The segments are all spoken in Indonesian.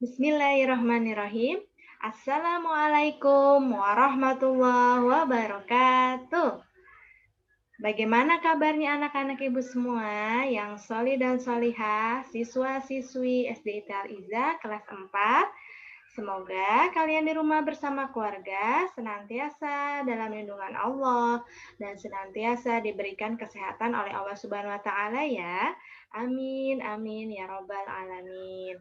Bismillahirrahmanirrahim. Assalamualaikum warahmatullahi wabarakatuh. Bagaimana kabarnya anak-anak ibu semua yang solih dan solihah, siswa-siswi SD Ital Iza kelas 4? Semoga kalian di rumah bersama keluarga senantiasa dalam lindungan Allah dan senantiasa diberikan kesehatan oleh Allah Subhanahu wa taala ya. Amin amin ya robbal alamin.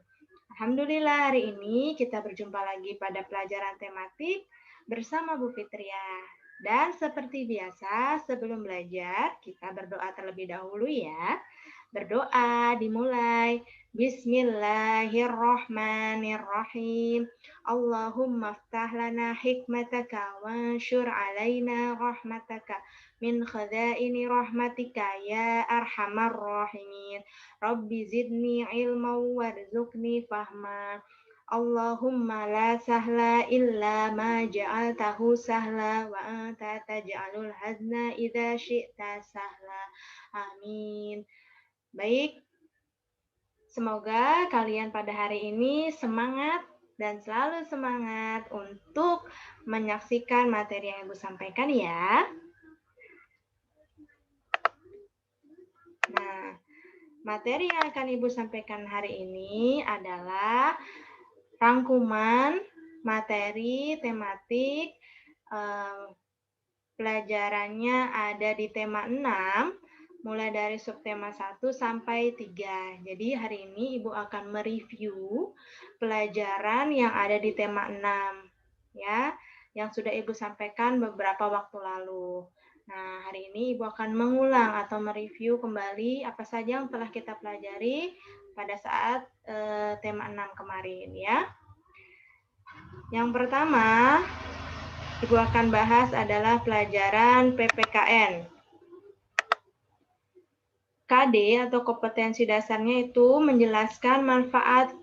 Alhamdulillah hari ini kita berjumpa lagi pada pelajaran tematik bersama Bu Fitria. Dan seperti biasa sebelum belajar kita berdoa terlebih dahulu ya. Berdoa dimulai. Bismillahirrahmanirrahim. Allahumma ftah lana hikmataka wansyur alaina rahmataka min khadaini rahmatika ya arhamar rahimin. Rabbi zidni ilma warzuqni fahma. Allahumma la sahla illa ma ja'altahu sahla wa anta taj'alul hazna idza syi'ta sahla. Amin. Baik, semoga kalian pada hari ini semangat dan selalu semangat untuk menyaksikan materi yang Ibu sampaikan ya. Nah, materi yang akan Ibu sampaikan hari ini adalah rangkuman materi tematik pelajarannya ada di tema 6 mulai dari subtema 1 sampai 3. Jadi hari ini Ibu akan mereview pelajaran yang ada di tema 6 ya, yang sudah Ibu sampaikan beberapa waktu lalu. Nah, hari ini Ibu akan mengulang atau mereview kembali apa saja yang telah kita pelajari pada saat tema 6 kemarin ya. Yang pertama, Ibu akan bahas adalah pelajaran PPKN. KD atau kompetensi dasarnya itu menjelaskan manfaat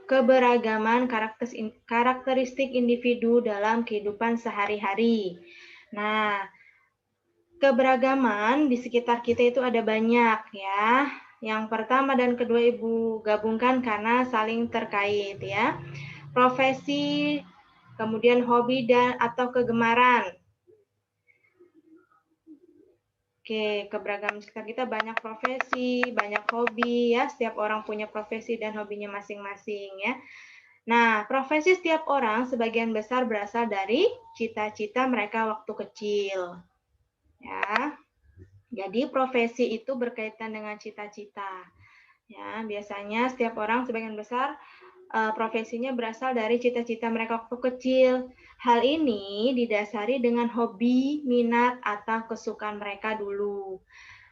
keberagaman karakteristik individu dalam kehidupan sehari-hari. Nah, keberagaman di sekitar kita itu ada banyak ya. Yang pertama dan kedua Ibu gabungkan karena saling terkait ya. Profesi, kemudian hobi dan atau kegemaran. Oke, keberagaman sekitar kita banyak profesi, banyak hobi ya. Setiap orang punya profesi dan hobinya masing-masing ya. Nah, profesi setiap orang sebagian besar berasal dari cita-cita mereka waktu kecil. Ya. Jadi profesi itu berkaitan dengan cita-cita. Ya, biasanya setiap orang sebagian besar profesinya berasal dari cita-cita mereka waktu kecil. Hal ini didasari dengan hobi, minat, atau kesukaan mereka dulu.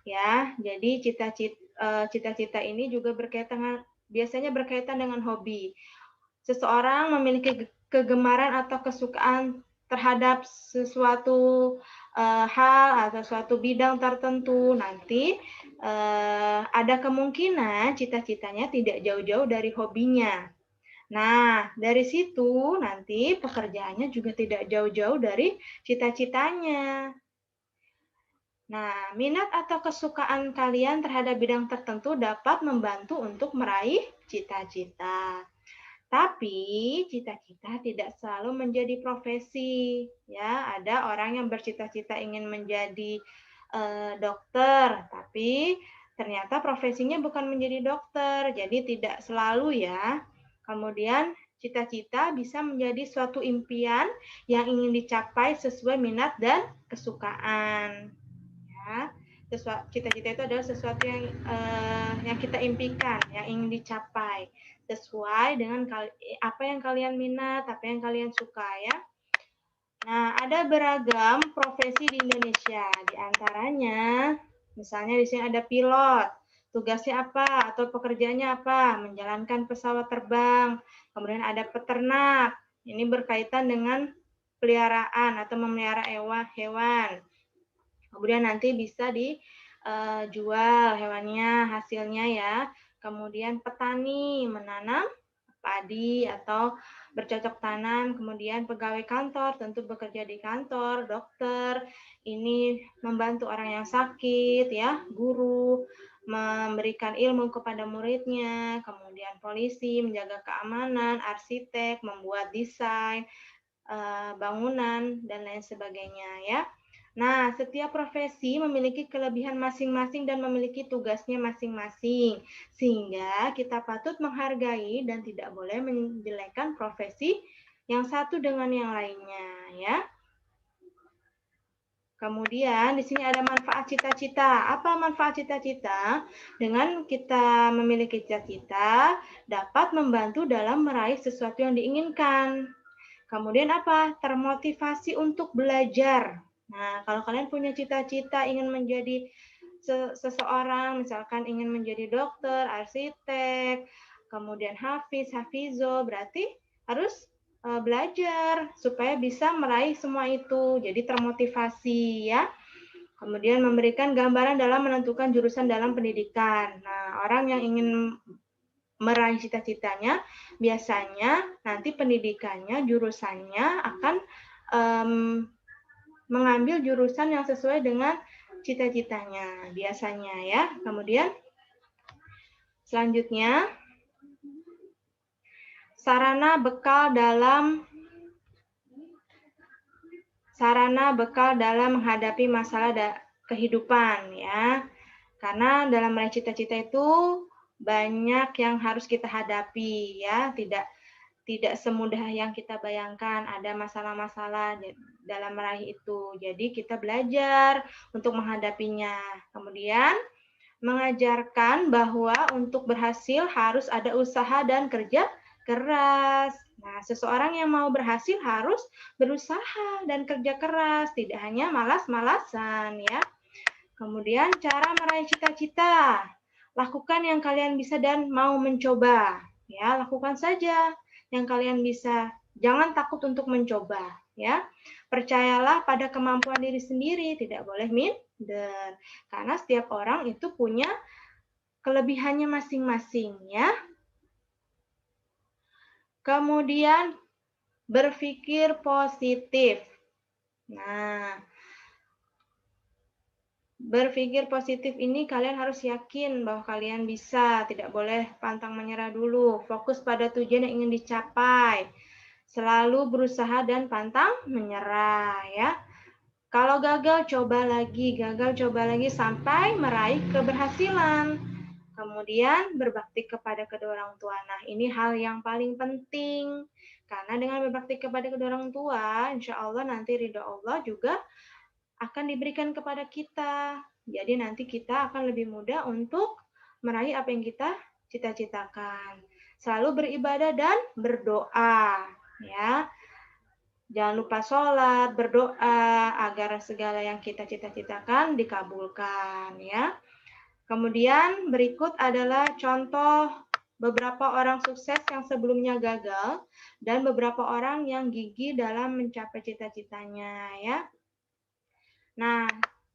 Ya, jadi cita-cita ini juga biasanya berkaitan dengan hobi. Seseorang memiliki kegemaran atau kesukaan terhadap sesuatu hal atau suatu bidang tertentu, nanti ada kemungkinan cita-citanya tidak jauh-jauh dari hobinya. Nah, dari situ nanti pekerjaannya juga tidak jauh-jauh dari cita-citanya. Nah, minat atau kesukaan kalian terhadap bidang tertentu dapat membantu untuk meraih cita-cita. Tapi cita-cita tidak selalu menjadi profesi. Ya, ada orang yang bercita-cita ingin menjadi dokter, tapi ternyata profesinya bukan menjadi dokter. Jadi tidak selalu ya. Kemudian cita-cita bisa menjadi suatu impian yang ingin dicapai sesuai minat dan kesukaan. Ya, cita-cita itu adalah sesuatu yang kita impikan, yang ingin dicapai sesuai dengan apa yang kalian minat, apa yang kalian suka ya. Nah, ada beragam profesi di Indonesia. Di antaranya, misalnya di sini ada pilot. Tugasnya apa atau pekerjaannya apa? Menjalankan pesawat terbang. Kemudian ada peternak. Ini berkaitan dengan peliharaan atau memelihara hewan. Kemudian nanti bisa dijual hewannya, hasilnya ya. Kemudian petani menanam padi atau bercocok tanam, kemudian pegawai kantor tentu bekerja di kantor, dokter ini membantu orang yang sakit ya, guru memberikan ilmu kepada muridnya, kemudian polisi menjaga keamanan, arsitek membuat desain, bangunan, dan lain sebagainya ya. Nah, setiap profesi memiliki kelebihan masing-masing dan memiliki tugasnya masing-masing, sehingga kita patut menghargai dan tidak boleh menjelekkan profesi yang satu dengan yang lainnya ya. Kemudian di sini ada manfaat cita-cita. Apa manfaat cita-cita? Dengan kita memiliki cita-cita dapat membantu dalam meraih sesuatu yang diinginkan. Kemudian apa? Termotivasi untuk belajar. Nah, kalau kalian punya cita-cita ingin menjadi seseorang, misalkan ingin menjadi dokter, arsitek, kemudian hafiz, hafizo, berarti harus belajar supaya bisa meraih semua itu. Jadi termotivasi ya. Kemudian memberikan gambaran dalam menentukan jurusan dalam pendidikan. Nah, orang yang ingin meraih cita-citanya, biasanya nanti pendidikannya, jurusannya akan mengambil jurusan yang sesuai dengan cita-citanya, biasanya ya. Kemudian selanjutnya, sarana bekal dalam menghadapi masalah kehidupan ya. Karena dalam meraih cita-cita itu banyak yang harus kita hadapi ya, tidak semudah yang kita bayangkan, ada masalah-masalah dalam meraih itu. Jadi kita belajar untuk menghadapinya. Kemudian mengajarkan bahwa untuk berhasil harus ada usaha dan kerja keras. Nah, seseorang yang mau berhasil harus berusaha dan kerja keras, tidak hanya malas-malasan ya. Kemudian cara meraih cita-cita. Lakukan yang kalian bisa dan mau mencoba. Ya, lakukan saja yang kalian bisa. Jangan takut untuk mencoba, ya. Percayalah pada kemampuan diri sendiri, tidak boleh minder. Karena setiap orang itu punya kelebihannya masing-masing, ya. Kemudian berpikir positif. Nah, berpikir positif ini kalian harus yakin bahwa kalian bisa, tidak boleh pantang menyerah dulu, fokus pada tujuan yang ingin dicapai, selalu berusaha dan pantang menyerah ya. Kalau gagal coba lagi sampai meraih keberhasilan. Kemudian berbakti kepada kedua orang tua. Nah, ini hal yang paling penting. Karena dengan berbakti kepada kedua orang tua, insya Allah nanti ridho Allah juga akan diberikan kepada kita. Jadi nanti kita akan lebih mudah untuk meraih apa yang kita cita-citakan. Selalu beribadah dan berdoa, ya. Jangan lupa sholat, berdoa agar segala yang kita cita-citakan dikabulkan, ya. Kemudian berikut adalah contoh beberapa orang sukses yang sebelumnya gagal dan beberapa orang yang gigih dalam mencapai cita-citanya, ya. Nah,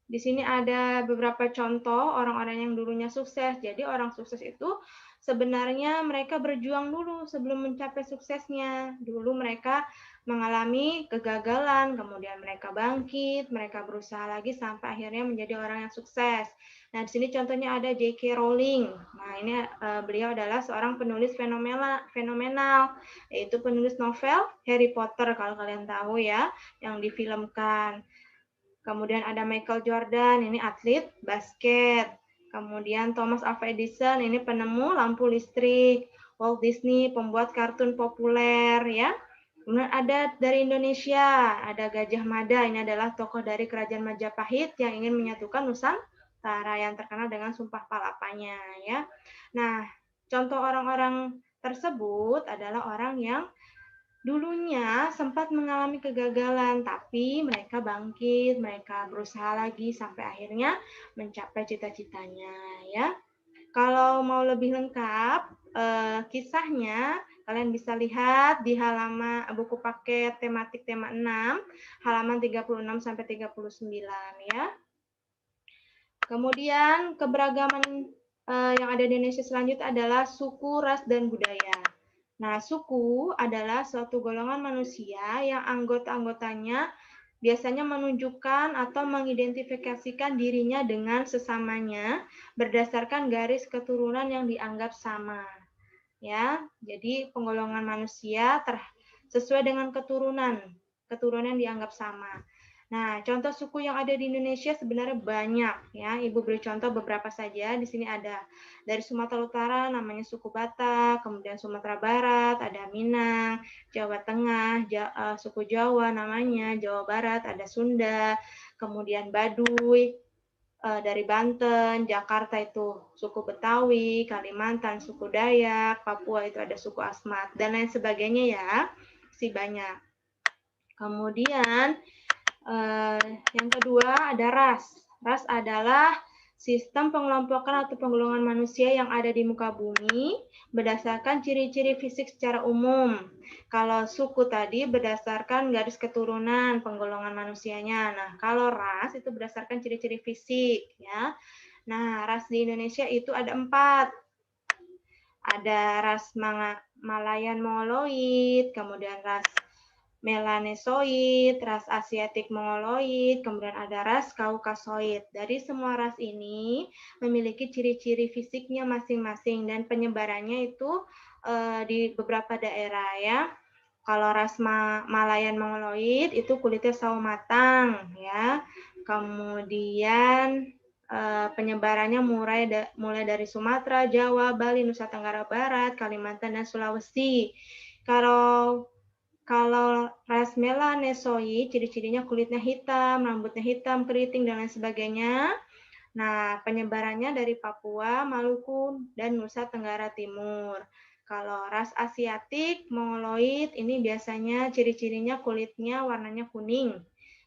di sini ada beberapa contoh orang-orang yang dulunya sukses. Jadi orang sukses itu sebenarnya mereka berjuang dulu sebelum mencapai suksesnya. Dulu mereka mengalami kegagalan, kemudian mereka bangkit, mereka berusaha lagi sampai akhirnya menjadi orang yang sukses. Nah, di sini contohnya ada J.K. Rowling. Nah, ini beliau adalah seorang penulis fenomenal, yaitu penulis novel Harry Potter kalau kalian tahu ya, yang difilmkan. Kemudian ada Michael Jordan, ini atlet basket. Kemudian Thomas Alva Edison, ini penemu lampu listrik. Walt Disney, pembuat kartun populer ya. Kemudian ada dari Indonesia, ada Gajah Mada, ini adalah tokoh dari Kerajaan Majapahit yang ingin menyatukan Nusantara yang terkenal dengan Sumpah Palapanya ya. Nah, contoh orang-orang tersebut adalah orang yang dulunya sempat mengalami kegagalan, tapi mereka bangkit, mereka berusaha lagi sampai akhirnya mencapai cita-citanya ya. Kalau mau lebih lengkap kisahnya, kalian bisa lihat di halaman buku paket tematik tema 6, halaman 36 sampai 39 ya. Kemudian keberagaman yang ada di Indonesia selanjutnya adalah suku, ras, dan budaya. Nah, suku adalah suatu golongan manusia yang anggota-anggotanya biasanya menunjukkan atau mengidentifikasikan dirinya dengan sesamanya berdasarkan garis keturunan yang dianggap sama. Ya, jadi penggolongan manusia sesuai dengan keturunan dianggap sama. Nah, contoh suku yang ada di Indonesia sebenarnya banyak ya. Ibu beri contoh beberapa saja. Di sini ada dari Sumatera Utara namanya suku Batak, kemudian Sumatera Barat ada Minang, Jawa Tengah suku Jawa namanya, Jawa Barat ada Sunda, kemudian Baduy dari Banten, Jakarta itu suku Betawi, Kalimantan suku Dayak, Papua itu ada suku Asmat dan lain sebagainya ya. Masih banyak. Kemudian yang kedua ada ras. Ras adalah sistem pengelompokan atau penggolongan manusia yang ada di muka bumi berdasarkan ciri-ciri fisik secara umum. Kalau suku tadi berdasarkan garis keturunan penggolongan manusianya. Nah, kalau ras itu berdasarkan ciri-ciri fisik ya. Nah, ras di Indonesia itu ada 4. Ada ras Malayan Mongoloid, kemudian ras Melanesoid, ras Asiatik Mongoloid, kemudian ada ras Kaukasoid. Dari semua ras ini memiliki ciri-ciri fisiknya masing-masing dan penyebarannya itu di beberapa daerah ya. Kalau ras Malayan Mongoloid itu kulitnya sawo matang ya. Kemudian penyebarannya mulai dari Sumatera, Jawa, Bali, Nusa Tenggara Barat, Kalimantan dan Sulawesi. Kalau ras Melanesoid, ciri-cirinya kulitnya hitam, rambutnya hitam, keriting, dan lain sebagainya. Nah, penyebarannya dari Papua, Maluku, dan Nusa Tenggara Timur. Kalau ras Asiatik, Mongoloid, ini biasanya ciri-cirinya kulitnya warnanya kuning,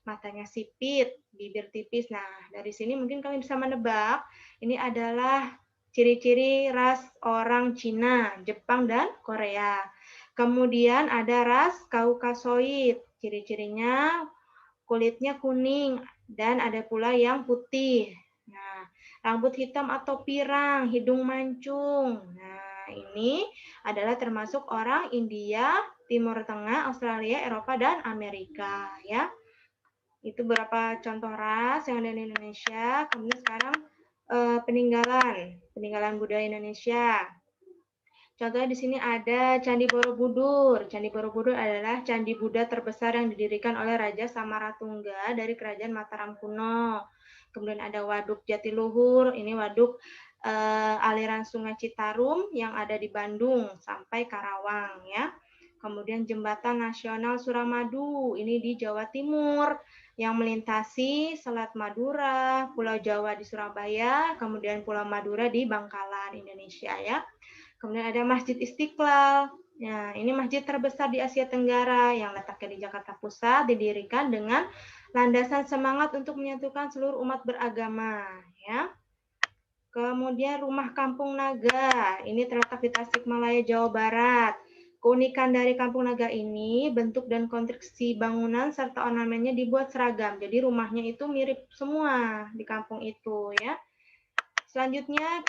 matanya sipit, bibir tipis. Nah, dari sini mungkin kalian bisa menebak, ini adalah ciri-ciri ras orang Cina, Jepang, dan Korea. Kemudian ada ras Kaukasoid, ciri-cirinya kulitnya kuning dan ada pula yang putih. Nah, rambut hitam atau pirang, hidung mancung. Nah, ini adalah termasuk orang India, Timur Tengah, Australia, Eropa, dan Amerika ya. Itu beberapa contoh ras yang ada di Indonesia. Kemudian sekarang peninggalan budaya Indonesia. Contohnya di sini ada Candi Borobudur. Candi Borobudur adalah candi Buddha terbesar yang didirikan oleh Raja Samaratungga dari Kerajaan Mataram kuno. Kemudian ada Waduk Jatiluhur, ini waduk aliran Sungai Citarum yang ada di Bandung sampai Karawang ya. Kemudian Jembatan Nasional Suramadu, ini di Jawa Timur yang melintasi Selat Madura, Pulau Jawa di Surabaya, kemudian Pulau Madura di Bangkalan, Indonesia ya. Kemudian ada Masjid Istiqlal. Nah, ini masjid terbesar di Asia Tenggara yang letaknya di Jakarta Pusat, didirikan dengan landasan semangat untuk menyatukan seluruh umat beragama, ya. Kemudian Rumah Kampung Naga, ini terletak di Tasikmalaya, Jawa Barat. Keunikan dari Kampung Naga ini, bentuk dan konstruksi bangunan serta ornamennya dibuat seragam. Jadi rumahnya itu mirip semua di kampung itu, ya. Selanjutnya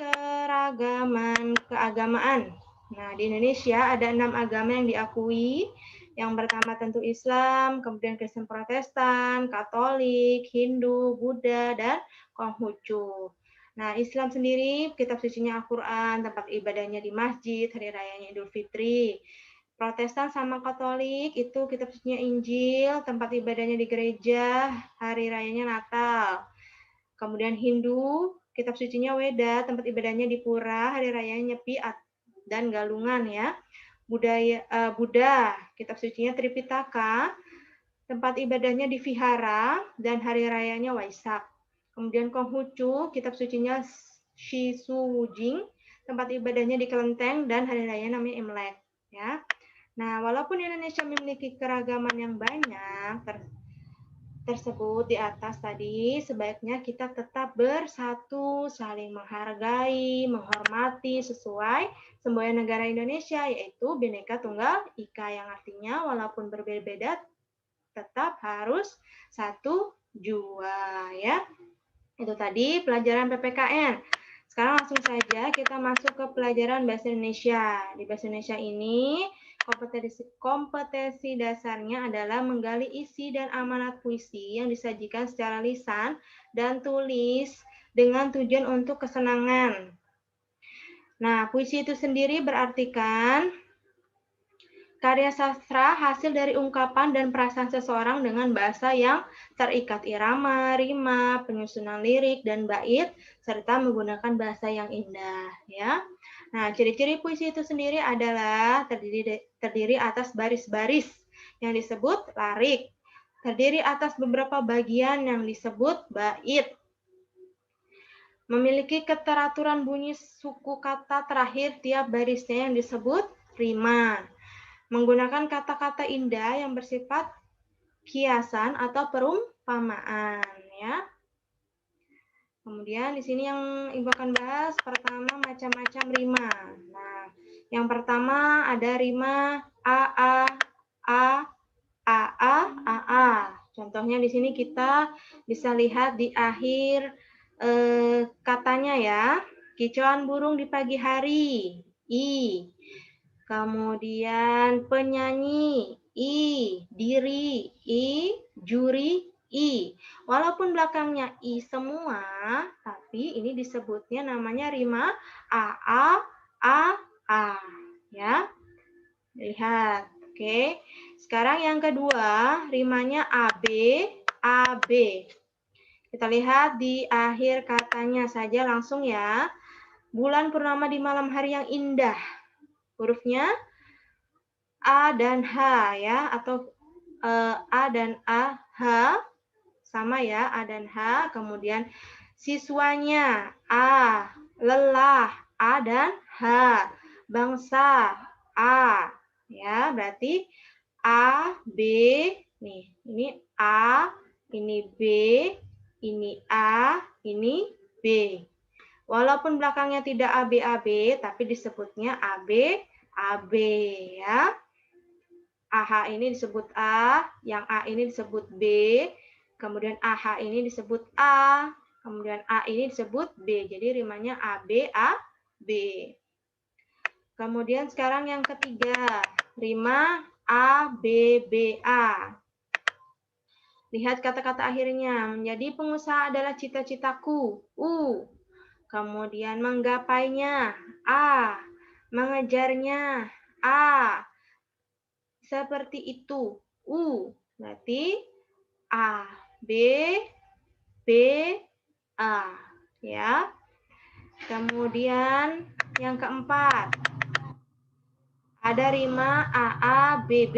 keagamaan. Nah, di Indonesia ada 6 agama yang diakui. Yang pertama tentu Islam, kemudian Kristen Protestan, Katolik, Hindu, Buddha, dan Konghucu. Nah, Islam sendiri, kitab sucinya Al-Quran, tempat ibadahnya di masjid, hari rayanya Idul Fitri. Protestan sama Katolik itu kitab sucinya Injil, tempat ibadahnya di gereja, hari rayanya Natal. Kemudian Hindu, kitab sucinya Weda, tempat ibadahnya di pura, hari rayanya Nyepi dan Galungan ya. Buddha, kitab sucinya Tripitaka, tempat ibadahnya di vihara dan hari rayanya Waisak. Kemudian Konghucu, kitab sucinya Shizujing, tempat ibadahnya di Kelenteng dan hari raya namanya Imlek ya. Nah, walaupun Indonesia memiliki keragaman yang banyak tersebut di atas tadi, sebaiknya kita tetap bersatu, saling menghargai, menghormati sesuai semboyan negara Indonesia, yaitu Bhinneka Tunggal Ika, yang artinya walaupun berbeda-beda tetap harus satu jua ya. Itu tadi pelajaran PPKN. Sekarang langsung saja kita masuk ke pelajaran bahasa Indonesia. Di bahasa Indonesia ini Kompetensi dasarnya adalah menggali isi dan amanat puisi yang disajikan secara lisan dan tulis dengan tujuan untuk kesenangan. Nah, puisi itu sendiri berartikan karya sastra hasil dari ungkapan dan perasaan seseorang dengan bahasa yang terikat irama, rima, penyusunan lirik, dan bait, serta menggunakan bahasa yang indah. Ya. Nah, ciri-ciri puisi itu sendiri adalah terdiri atas baris-baris yang disebut larik, terdiri atas beberapa bagian yang disebut bait, memiliki keteraturan bunyi suku kata terakhir tiap barisnya yang disebut rima, menggunakan kata-kata indah yang bersifat kiasan atau perumpamaan, ya. Kemudian di sini yang Ibu akan bahas pertama macam-macam rima. Nah, yang pertama ada rima a a a a. Contohnya di sini kita bisa lihat di akhir katanya ya. Kicauan burung di pagi hari, i. Kemudian penyanyi, i. Diri, i. Juri, i. Walaupun belakangnya i semua, tapi ini disebutnya namanya rima a a. Ya, lihat. Oke. Sekarang yang kedua, rimanya ab, ab. Kita lihat di akhir katanya saja langsung ya. Bulan purnama di malam hari yang indah. Hurufnya A dan H ya, atau A dan A, H sama ya, A dan H. Kemudian siswanya A, lelah A dan H, bangsa A ya, berarti A, B, nih, ini A, ini B, ini A, ini B. Walaupun belakangnya tidak AB, tapi disebutnya AB ya. AH ini disebut A, yang A ini disebut B, kemudian AH ini disebut A, kemudian A ini disebut B. Jadi rimanya AB. Kemudian sekarang yang ketiga, rima ABBA. Lihat kata-kata akhirnya, menjadi pengusaha adalah cita-citaku, Kemudian menggapainya, A. Mengejarnya, A. Seperti itu, Berarti A, B, A. Ya. Kemudian yang keempat, ada rima AABB.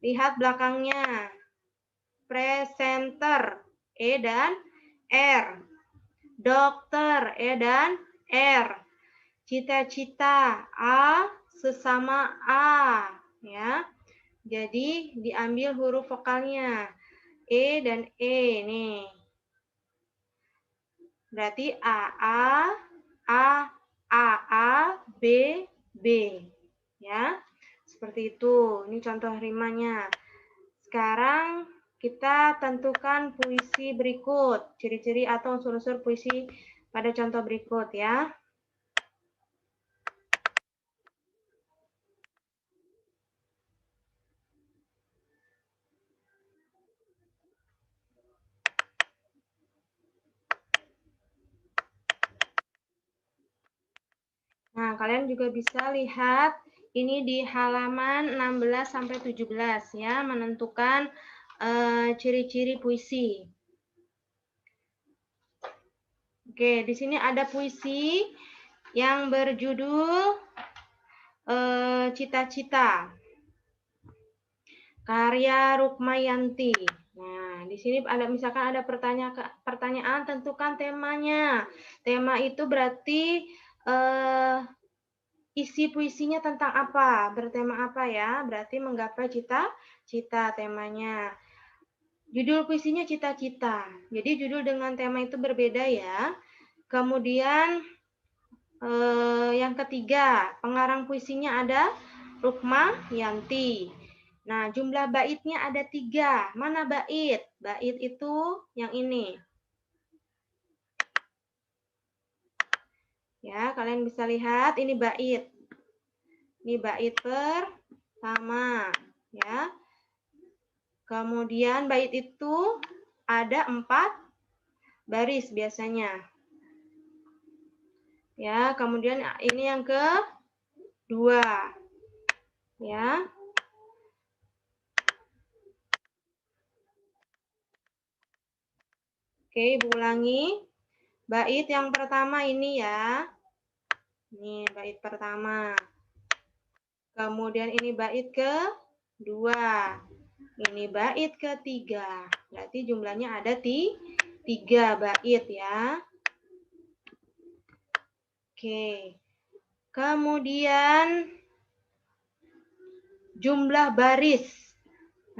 Lihat belakangnya, presenter, E dan R. Dokter, E dan R. Cita-cita, A sesama A. Ya. Jadi diambil huruf vokalnya. E dan E nih. Berarti A, B, B. Ya. Seperti itu. Ini contoh rimanya. Sekarang kita tentukan puisi berikut, ciri-ciri atau unsur-unsur puisi pada contoh berikut ya. Nah, kalian juga bisa lihat ini di halaman 16 sampai 17 ya, menentukan ciri-ciri puisi. Oke, di sini ada puisi yang berjudul Cita-Cita. Karya Rukmayanti. Nah, di sini misalkan ada pertanyaan, tentukan temanya. Tema itu berarti isi puisinya tentang apa? Bertema apa ya? Berarti menggapai cita-cita temanya. Judul puisinya cita-cita. Jadi judul dengan tema itu berbeda ya. Kemudian yang ketiga, pengarang puisinya ada Rukmayanti. Nah, jumlah baitnya ada 3. Mana bait? Bait itu yang ini. Ya, kalian bisa lihat ini bait. Ini bait pertama, ya. Kemudian bait itu ada 4 baris biasanya. Ya, kemudian ini yang kedua. Ya. Oke, Ibu ulangi. Bait yang pertama ini ya. Ini bait pertama. Kemudian ini bait kedua. Ini bait ketiga. Berarti jumlahnya ada 3 bait ya. Oke. Kemudian jumlah baris.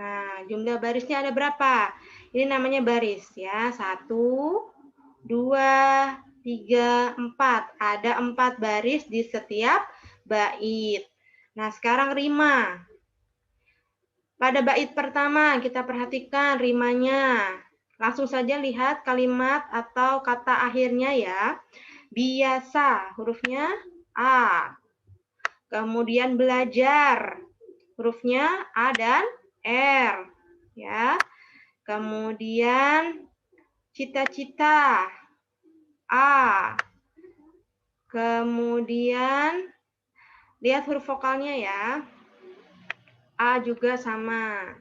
Nah, jumlah barisnya ada berapa? Ini namanya baris ya. 1, 2, 3, 4. Ada 4 baris di setiap bait. Nah, sekarang rima. Pada bait pertama kita perhatikan rimanya. Langsung saja lihat kalimat atau kata akhirnya ya. Biasa, hurufnya A. Kemudian belajar, hurufnya A dan R. Ya. Kemudian cita-cita, A. Kemudian lihat huruf vokalnya ya. A juga sama.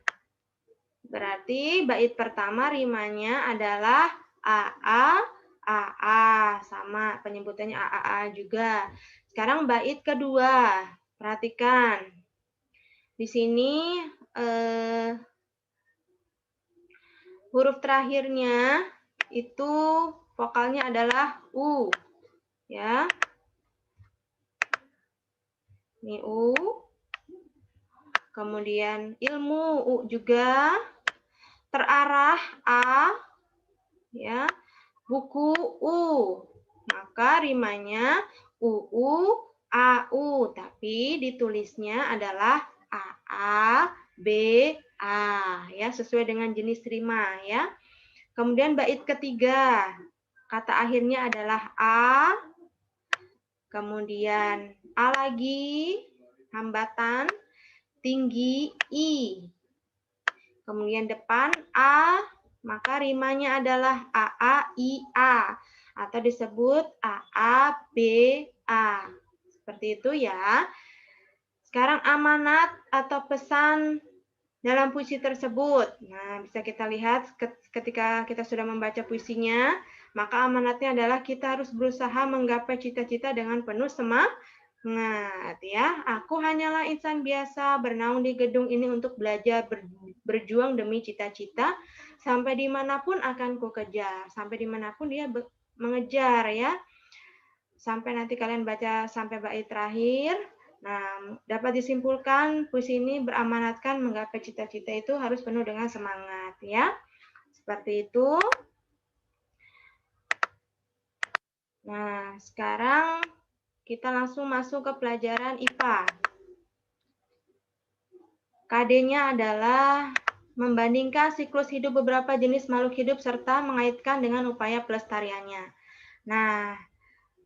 Berarti bait pertama rimanya adalah AA, AA. Sama penyebutannya AAA juga. Sekarang bait kedua. Perhatikan. Di sini huruf terakhirnya itu vokalnya adalah U. Ya. Ini U. Kemudian ilmu U juga, terarah A, ya, buku U. Maka rimanya UU AU, tapi ditulisnya adalah AA B A, ya, sesuai dengan jenis rima ya. Kemudian bait ketiga, kata akhirnya adalah A, kemudian A lagi, hambatan, tinggi I. Kemudian depan A, maka rimanya adalah AAIA atau disebut AABA. Seperti itu ya. Sekarang amanat atau pesan dalam puisi tersebut. Nah, bisa kita lihat ketika kita sudah membaca puisinya, maka amanatnya adalah kita harus berusaha menggapai cita-cita dengan penuh semangat. Ya, aku hanyalah insan biasa bernaung di gedung ini untuk belajar, berjuang demi cita-cita, sampai dimanapun akan ku kejar, sampai dimanapun dia mengejar ya. Sampai nanti kalian baca sampai bait terakhir. Nah, dapat disimpulkan puisi ini beramanatkan menggapai cita-cita itu harus penuh dengan semangat ya. Seperti itu. Nah, sekarang kita langsung masuk ke pelajaran IPA. KD-nya adalah membandingkan siklus hidup beberapa jenis makhluk hidup serta mengaitkan dengan upaya pelestariannya. Nah,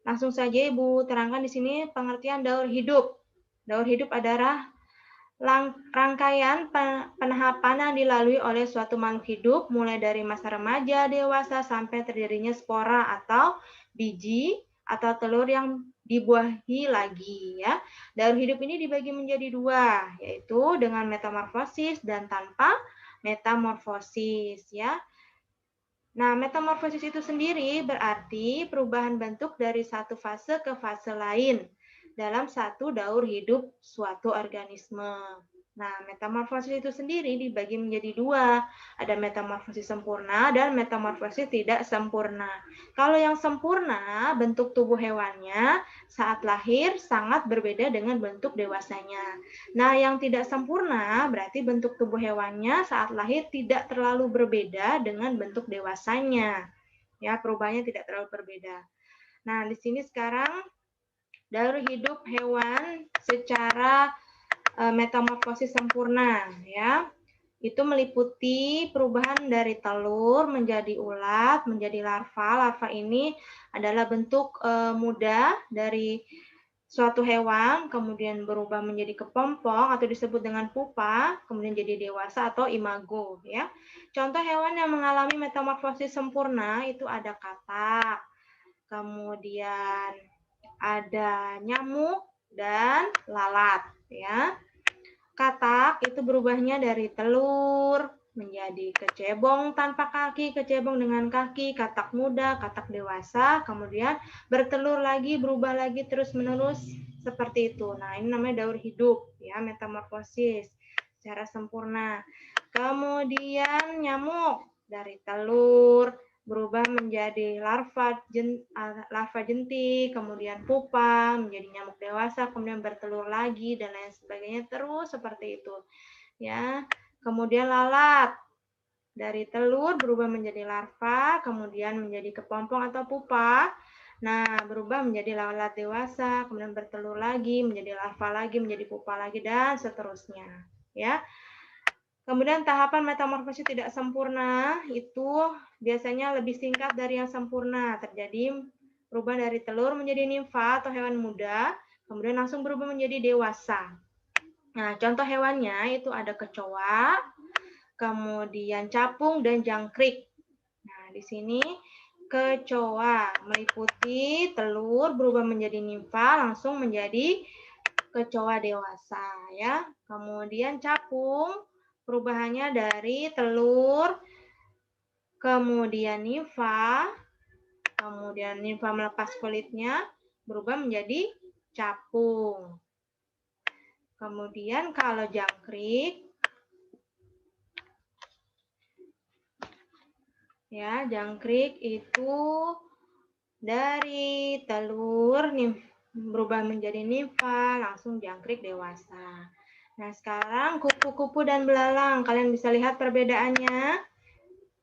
langsung saja Ibu terangkan di sini pengertian daur hidup. Daur hidup adalah rangkaian penahapan yang dilalui oleh suatu makhluk hidup mulai dari masa remaja, dewasa, sampai terdirinya spora atau biji atau telur yang dibuahi lagi ya. Daur hidup ini dibagi menjadi 2, yaitu dengan metamorfosis dan tanpa metamorfosis ya. Nah, metamorfosis itu sendiri berarti perubahan bentuk dari satu fase ke fase lain dalam satu daur hidup suatu organisme. Nah, metamorfosis itu sendiri dibagi menjadi 2. Ada metamorfosis sempurna dan metamorfosis tidak sempurna. Kalau yang sempurna, bentuk tubuh hewannya saat lahir sangat berbeda dengan bentuk dewasanya. Nah, yang tidak sempurna berarti bentuk tubuh hewannya saat lahir tidak terlalu berbeda dengan bentuk dewasanya. Ya, perubahannya tidak terlalu berbeda. Nah, di sini sekarang daur hidup hewan secara metamorfosis sempurna ya. Itu meliputi perubahan dari telur menjadi ulat, menjadi larva. Larva ini adalah bentuk muda dari suatu hewan kemudian berubah menjadi kepompong atau disebut dengan pupa, kemudian jadi dewasa atau imago ya. Contoh hewan yang mengalami metamorfosis sempurna itu ada katak, kemudian ada nyamuk dan lalat ya. Katak itu berubahnya dari telur menjadi kecebong tanpa kaki, kecebong dengan kaki, katak muda, katak dewasa, kemudian bertelur lagi, berubah lagi terus-menerus seperti itu. Nah, ini namanya daur hidup ya, metamorfosis secara sempurna. Kemudian nyamuk dari telur berubah menjadi larva jentik, kemudian pupa, menjadi nyamuk dewasa, kemudian bertelur lagi dan lain sebagainya terus seperti itu. Ya. Kemudian lalat dari telur berubah menjadi larva, kemudian menjadi kepompong atau pupa. Nah, berubah menjadi lalat dewasa, kemudian bertelur lagi, menjadi larva lagi, menjadi pupa lagi dan seterusnya. Ya. Kemudian tahapan metamorfosis tidak sempurna itu biasanya lebih singkat dari yang sempurna. Terjadi berubah dari telur menjadi nimfa atau hewan muda, kemudian langsung berubah menjadi dewasa. Nah, contoh hewannya itu ada kecoa, kemudian capung dan jangkrik. Nah, di sini kecoa meliputi telur berubah menjadi nimfa langsung menjadi kecoa dewasa ya. Kemudian capung perubahannya dari telur, kemudian nimfa, kemudian nimfa melepas kulitnya, berubah menjadi capung. Kemudian kalau jangkrik, ya jangkrik itu dari telur berubah menjadi nimfa, langsung jangkrik dewasa. Nah, sekarang kupu-kupu dan belalang. Kalian bisa lihat perbedaannya.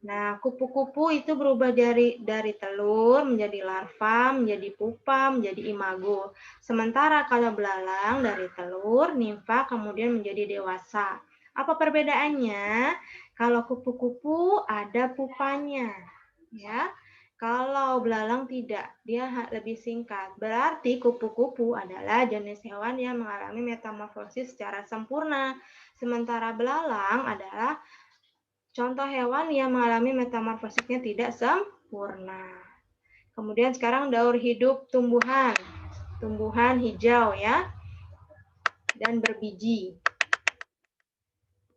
Nah, kupu-kupu itu berubah dari telur menjadi larva, menjadi pupa, menjadi imago. Sementara kalau belalang dari telur, nimfa, kemudian menjadi dewasa. Apa perbedaannya? Kalau kupu-kupu ada pupanya, ya. Kalau belalang tidak, dia lebih singkat. Berarti kupu-kupu adalah jenis hewan yang mengalami metamorfosis secara sempurna. Sementara belalang adalah contoh hewan yang mengalami metamorfosisnya tidak sempurna. Kemudian sekarang daur hidup tumbuhan. Tumbuhan hijau ya. Dan berbiji.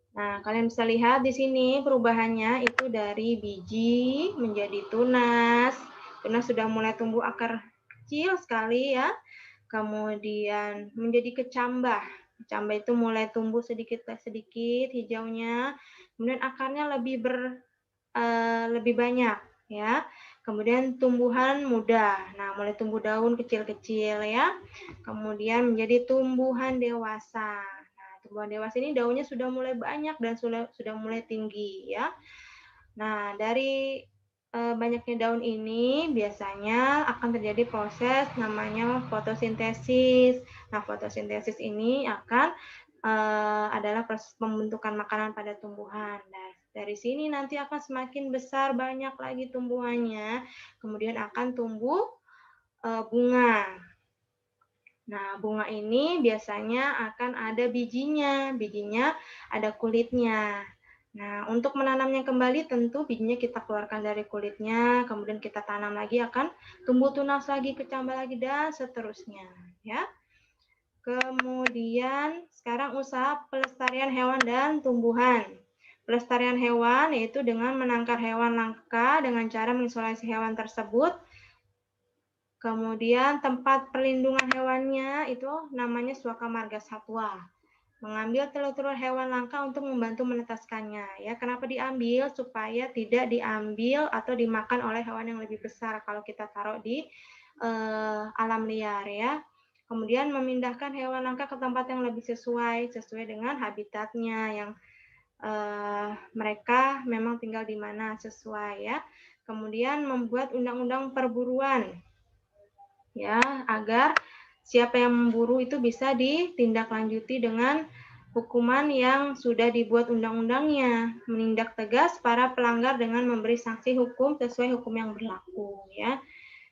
Nah, kalian bisa lihat di sini perubahannya itu dari biji menjadi tunas. Tunas sudah mulai tumbuh akar kecil sekali ya. Kemudian menjadi kecambah. Kecambah itu mulai tumbuh sedikit hijaunya. Kemudian akarnya lebih banyak ya. Kemudian tumbuhan muda. Nah, mulai tumbuh daun kecil-kecil ya. Kemudian menjadi tumbuhan dewasa. Tumbuhan dewasa ini daunnya sudah mulai banyak dan sudah mulai tinggi ya. Nah, dari banyaknya daun ini biasanya akan terjadi proses namanya fotosintesis. Nah, fotosintesis ini akan adalah proses pembentukan makanan pada tumbuhan. Nah, dari sini nanti akan semakin besar banyak lagi tumbuhannya, kemudian akan tumbuh bunga. Nah, bunga ini biasanya akan ada bijinya. Bijinya ada kulitnya. Nah, untuk menanamnya kembali tentu bijinya kita keluarkan dari kulitnya, kemudian kita tanam lagi akan tumbuh tunas lagi, kecambah lagi dan seterusnya, ya. Kemudian sekarang usaha pelestarian hewan dan tumbuhan. Pelestarian hewan yaitu dengan menangkar hewan langka dengan cara mengisolasi hewan tersebut. Kemudian tempat perlindungan hewannya itu namanya suaka marga satwa. Mengambil telur-telur hewan langka untuk membantu menetaskannya. Ya, kenapa diambil? Supaya tidak diambil atau dimakan oleh hewan yang lebih besar kalau kita taruh di alam liar ya. Kemudian memindahkan hewan langka ke tempat yang lebih sesuai dengan habitatnya yang mereka memang tinggal di mana sesuai ya. Kemudian membuat undang-undang perburuan ya, agar siapa yang memburu itu bisa ditindaklanjuti dengan hukuman yang sudah dibuat undang-undangnya, menindak tegas para pelanggar dengan memberi sanksi hukum sesuai hukum yang berlaku ya.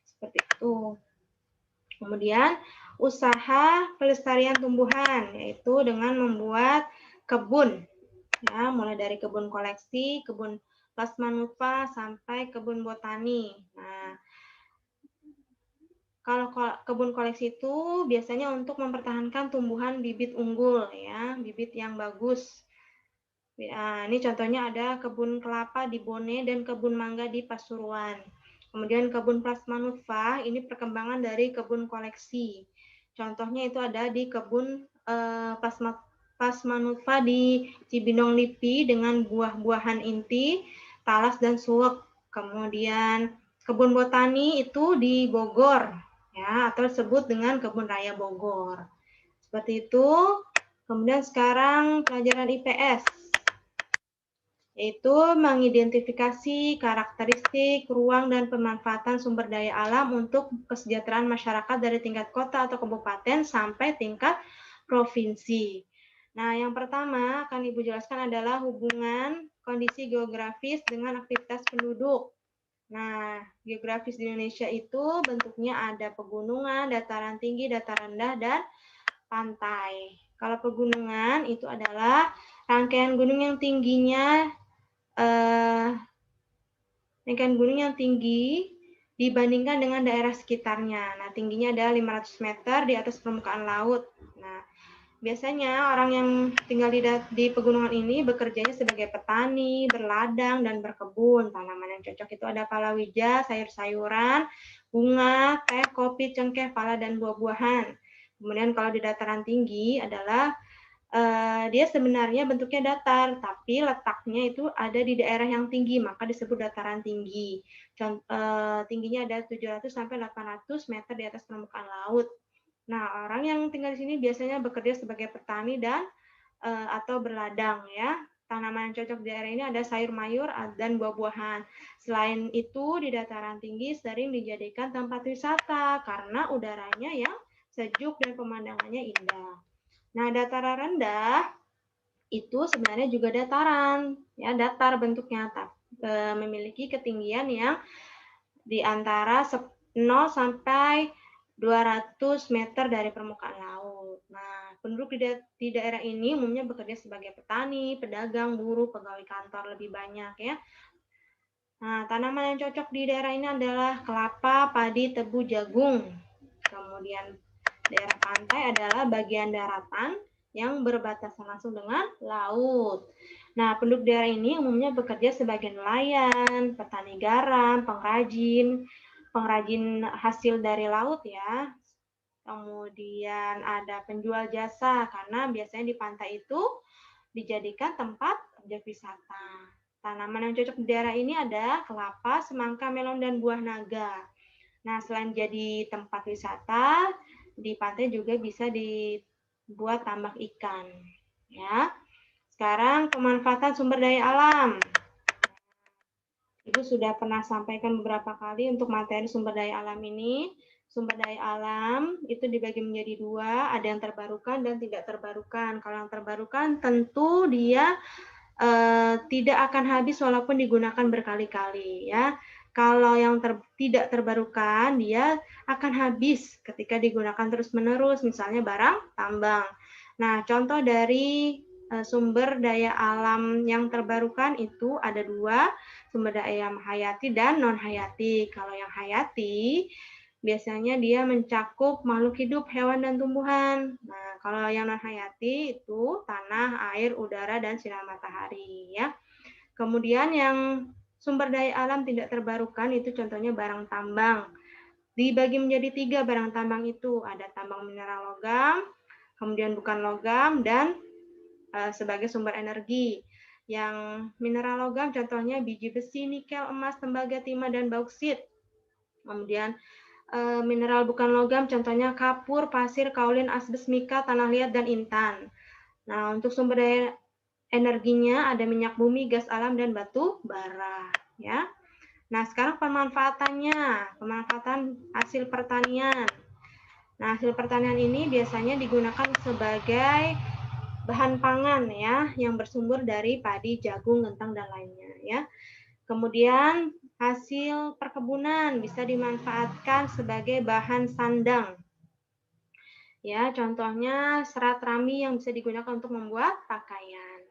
Seperti itu. Kemudian usaha pelestarian tumbuhan, yaitu dengan membuat kebun, ya, mulai dari kebun koleksi, kebun plasmanupa, sampai kebun botani. Nah, kalau kebun koleksi itu biasanya untuk mempertahankan tumbuhan bibit unggul, ya, bibit yang bagus. Nah, ini contohnya ada kebun kelapa di Bone dan kebun mangga di Pasuruan. Kemudian kebun plasmanupa, ini perkembangan dari kebun koleksi. Contohnya itu ada di kebun plasmanupa di Cibinong Lipi dengan buah-buahan inti, talas, dan suwek. Kemudian kebun botani itu di Bogor, ya, atau disebut dengan Kebun Raya Bogor. Seperti itu. Kemudian sekarang pelajaran IPS, yaitu mengidentifikasi karakteristik, ruang, dan pemanfaatan sumber daya alam untuk kesejahteraan masyarakat dari tingkat kota atau kabupaten sampai tingkat provinsi. Nah, yang pertama akan Ibu jelaskan adalah hubungan kondisi geografis dengan aktivitas penduduk. Nah, geografis di Indonesia itu bentuknya ada pegunungan, dataran tinggi, dataran rendah, dan pantai. Kalau pegunungan itu adalah rangkaian gunung yang tingginya rangkaian gunung yang tinggi dibandingkan dengan daerah sekitarnya. Nah, tingginya ada 500 meter di atas permukaan laut. Nah, biasanya orang yang tinggal di pegunungan ini bekerjanya sebagai petani, berladang, dan berkebun. Tanaman yang cocok itu ada palawija, sayur-sayuran, bunga, teh, kopi, cengkeh, pala, dan buah-buahan. Kemudian kalau di dataran tinggi adalah dia sebenarnya bentuknya datar, tapi letaknya itu ada di daerah yang tinggi, maka disebut dataran tinggi. Tingginya ada 700 sampai 800 meter di atas permukaan laut. Nah, orang yang tinggal di sini biasanya bekerja sebagai petani dan atau berladang, ya. Tanaman yang cocok di daerah ini ada sayur mayur dan buah-buahan. Selain itu, di dataran tinggi sering dijadikan tempat wisata karena udaranya yang sejuk dan pemandangannya indah. Nah, dataran rendah itu sebenarnya juga dataran, ya, datar bentuknya, memiliki ketinggian yang di antara 0 sampai 200 meter dari permukaan laut. Nah, penduduk di daerah ini umumnya bekerja sebagai petani, pedagang, buruh, pegawai kantor lebih banyak, ya. Nah, tanaman yang cocok di daerah ini adalah kelapa, padi, tebu, jagung. Kemudian daerah pantai adalah bagian daratan yang berbatasan langsung dengan laut. Nah, penduduk daerah ini umumnya bekerja sebagai nelayan, petani garam, pengrajin hasil dari laut, ya. Kemudian ada penjual jasa, karena biasanya di pantai itu dijadikan tempat objek wisata. Tanaman yang cocok di daerah ini ada kelapa, semangka, melon, dan buah naga. Nah, selain jadi tempat wisata, di pantai juga bisa dibuat tambak ikan, ya. Sekarang pemanfaatan sumber daya alam. Ibu sudah pernah sampaikan beberapa kali untuk materi sumber daya alam ini. Sumber daya alam itu dibagi menjadi dua, ada yang terbarukan dan tidak terbarukan. Kalau yang terbarukan tentu dia tidak akan habis walaupun digunakan berkali-kali, ya. Kalau yang tidak terbarukan, dia akan habis ketika digunakan terus-menerus, misalnya barang tambang. Nah, contoh dari sumber daya alam yang terbarukan itu ada dua, sumber daya hayati dan non-hayati. Kalau yang hayati, biasanya dia mencakup makhluk hidup, hewan, dan tumbuhan. Nah, kalau yang non-hayati itu tanah, air, udara, dan sinar matahari, ya. Kemudian yang sumber daya alam tidak terbarukan itu contohnya barang tambang. Dibagi menjadi tiga barang tambang itu, ada tambang mineral logam, kemudian bukan logam, dan sebagai sumber energi. Yang mineral logam contohnya biji besi, nikel, emas, tembaga, timah, dan bauksit. Kemudian mineral bukan logam contohnya kapur, pasir, kaolin, asbes, mika, tanah liat, dan intan. Nah, untuk sumber daya energinya ada minyak bumi, gas alam, dan batu bara, ya. Nah, sekarang pemanfaatannya, pemanfaatan hasil pertanian. Nah, hasil pertanian ini biasanya digunakan sebagai bahan pangan, ya, yang bersumber dari padi, jagung, kentang, dan lainnya, ya. Kemudian hasil perkebunan bisa dimanfaatkan sebagai bahan sandang. Ya, contohnya serat rami yang bisa digunakan untuk membuat pakaian.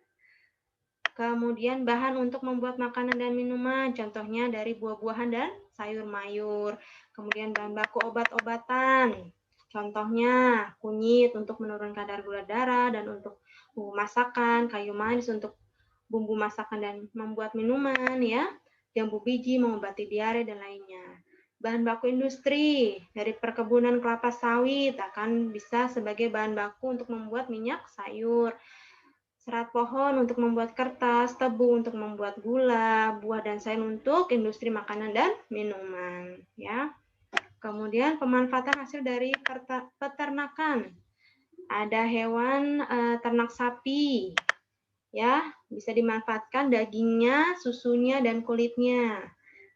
Kemudian bahan untuk membuat makanan dan minuman, contohnya dari buah-buahan dan sayur mayur. Kemudian bahan baku obat-obatan, contohnya kunyit untuk menurunkan kadar gula darah dan untuk bumbu masakan, kayu manis untuk bumbu masakan dan membuat minuman, ya, jambu biji mengobati diare dan lainnya. Bahan baku industri dari perkebunan kelapa sawit akan bisa sebagai bahan baku untuk membuat minyak sayur. Serat pohon untuk membuat kertas, tebu untuk membuat gula, buah dan sayur untuk industri makanan dan minuman, ya. Kemudian pemanfaatan hasil dari peternakan. Ada hewan ternak sapi, ya, bisa dimanfaatkan dagingnya, susunya dan kulitnya.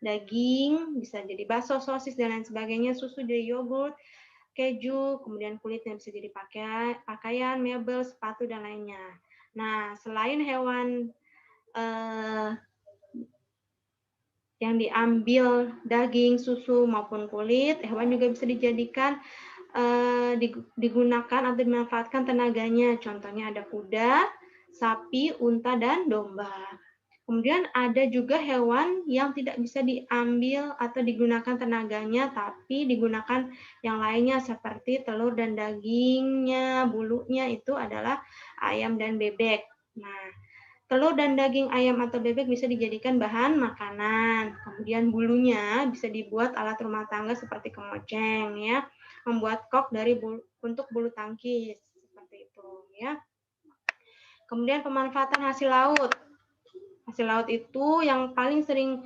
Daging bisa jadi bakso, sosis dan lain sebagainya, susu jadi yogurt, keju, kemudian kulitnya bisa jadi pakaian, mebel, sepatu dan lainnya. Nah, selain hewan yang diambil daging, susu maupun kulit, hewan juga bisa dijadikan digunakan atau dimanfaatkan tenaganya. Contohnya ada kuda, sapi, unta dan domba. Kemudian ada juga hewan yang tidak bisa diambil atau digunakan tenaganya, tapi digunakan yang lainnya seperti telur dan dagingnya, bulunya itu adalah ayam dan bebek. Nah, telur dan daging ayam atau bebek bisa dijadikan bahan makanan. Kemudian bulunya bisa dibuat alat rumah tangga seperti kemoceng, ya. Membuat kok dari untuk bulu tangkis seperti itu, ya. Kemudian pemanfaatan hasil laut. Hasil laut itu yang paling sering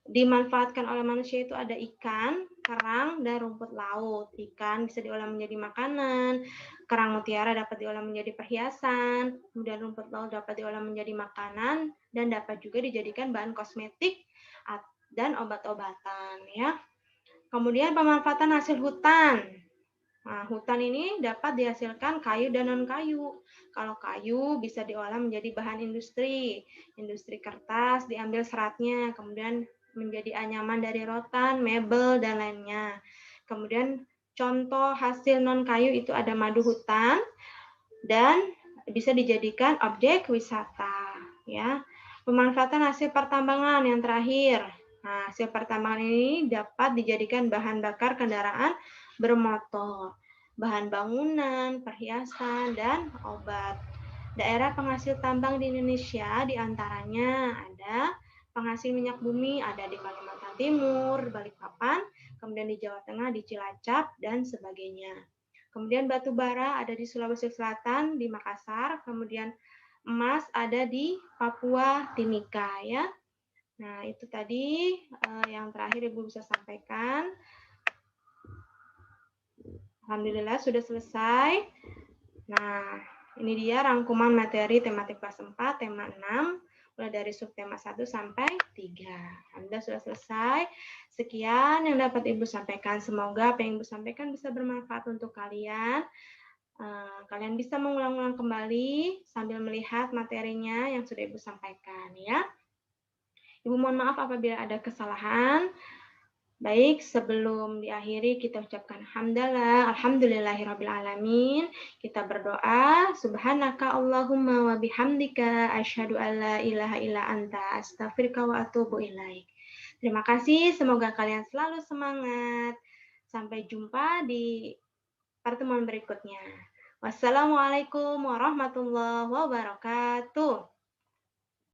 dimanfaatkan oleh manusia itu ada ikan, kerang, dan rumput laut. Ikan bisa diolah menjadi makanan, kerang mutiara dapat diolah menjadi perhiasan, kemudian rumput laut dapat diolah menjadi makanan, dan dapat juga dijadikan bahan kosmetik dan obat-obatan, ya. Kemudian pemanfaatan hasil hutan. Nah, hutan ini dapat dihasilkan kayu dan non-kayu. Kalau kayu bisa diolah menjadi bahan industri. Industri kertas diambil seratnya, kemudian menjadi anyaman dari rotan, mebel, dan lainnya. Kemudian contoh hasil non-kayu itu ada madu hutan dan bisa dijadikan objek wisata. Ya. Pemanfaatan hasil pertambangan yang terakhir. Nah, hasil pertambangan ini dapat dijadikan bahan bakar kendaraan bermotor, bahan bangunan, perhiasan, dan obat. Daerah penghasil tambang di Indonesia diantaranya ada penghasil minyak bumi ada di Kalimantan Timur, Balikpapan, kemudian di Jawa Tengah, di Cilacap, dan sebagainya. Kemudian batu bara ada di Sulawesi Selatan, di Makassar, kemudian emas ada di Papua Timika, ya. Nah, itu tadi yang terakhir Ibu bisa sampaikan. Alhamdulillah sudah selesai. Nah, ini dia rangkuman materi tematik kelas 4, tema 6, mulai dari subtema 1 sampai 3. Alhamdulillah sudah selesai. Sekian yang dapat Ibu sampaikan. Semoga apa yang Ibu sampaikan bisa bermanfaat untuk kalian. Kalian bisa mengulang-ulang kembali sambil melihat materinya yang sudah Ibu sampaikan, ya. Ibu mohon maaf apabila ada kesalahan. Baik, sebelum diakhiri kita ucapkan hamdalah, alhamdulillahirrabbilalamin. Kita berdoa, subhanaka Allahumma wa bihamdika, asyhadu an la ilaha illa anta, astaghfiruka wa atubu ilaik. Terima kasih, semoga kalian selalu semangat. Sampai jumpa di pertemuan berikutnya. Wassalamualaikum warahmatullahi wabarakatuh.